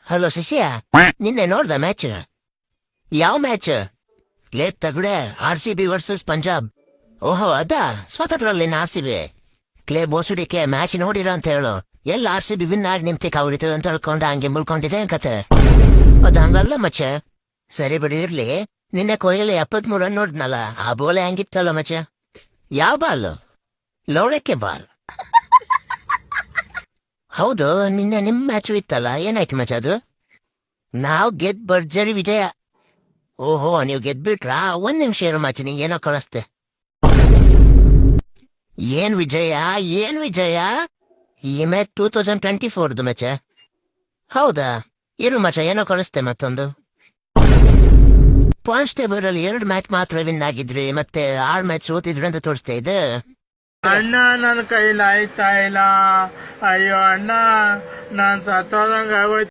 Hello ಶಿಷ್ಯ, ನಿನ್ನೆ ನೋಡ್ದ ಮ್ಯಾಚ್? ಯಾವ ಮ್ಯಾಚ್? ಲೇ ತಗಡೆ, RCB ವರ್ಸಸ್ ಪಂಜಾಬ್. ಓಹೋ ಅದಾ, ಸ್ವತಂತ್ರದಲ್ಲಿ RCB. ಕ್ಲೇ ಬೋಸುಡಿಕೆ ಮ್ಯಾಚ್ ನೋಡಿರ ಅಂತ ಹೇಳು. ಎಲ್ಲ RCB ವಿನ್ ಆಗಿ ನಿಮ್ತಿ ಕವರಿತದ ಅಂತ ಹೇಳ್ಕೊಂಡ ಹಂಗೆ ಮುಳ್ಕೊಂಡಿದೆ ಕತೆ. ಅದ ಹಂಗಲ್ಲ ಮಚ್ಚ. ಸರಿ ಬಿಡಿ ಇರ್ಲಿ. ನಿನ್ನೆ ಕೊಹ್ಲಿ 73 ರನ್ ನೋಡ್ನಲ್ಲ, ಆ ಬೋಲೆ ಹಂಗಿತ್ತಲ್ಲ ಮಚ್ಚ. ಯಾವ ಬಾಲ್? ಲೋಳಕ್ಕೆ ಬಾಲ್. ಹೌದು, ನಿನ್ನೆ ನಿಮ್ ಮ್ಯಾಚ್ ಇತ್ತಲ್ಲ, ಏನಾಯ್ತು ಮಚ್ಚ ಅದು? ನಾವ್ ಗೆದ್ ಭರ್ಜರಿ ವಿಜಯ. ಓಹೋ, ನೀವು ಗೆದ್ಬಿಟ್ರಾ? ಒಂದ್ ನಿಮಿಷ ಇರು ಮಚ್ಚ, ನಿಂಗೆ ಏನೋ ಕಳಿಸ್ತೆ. ಏನ್ ವಿಜಯ, ಏನ್ ವಿಜಯ? ಈ ಮ್ಯಾಚ್ 2024 ಮಚ್ಚ. ಹೌದಾ? ಇರು ಮಚ್ಚ, ಏನೋ ಕಳಿಸ್ತೆ ಮತ್ತೊಂದು. ಪಾಯಿಂಟ್ಸ್ ಟೇಬಲ್ ಅಲ್ಲಿ 2 ಮ್ಯಾಚ್ ಮಾತ್ರ ವಿನ್ ಆಗಿದ್ರಿ, ಮತ್ತೆ 6 ಮ್ಯಾಚ್ ಸೋತಿದ್ರಿ ಅಂತ ತೋರಿಸ್ತಾ ಇದೆ. ಅಣ್ಣ, ನನ್ನ ಕೈಲಾಯ್ತಾ ಇಲ್ಲ. ಅಯ್ಯೋ ಅಣ್ಣ, ನಾನ್ ಸತ್ತೋದಂಗ ಆಗೋಯ್ತು.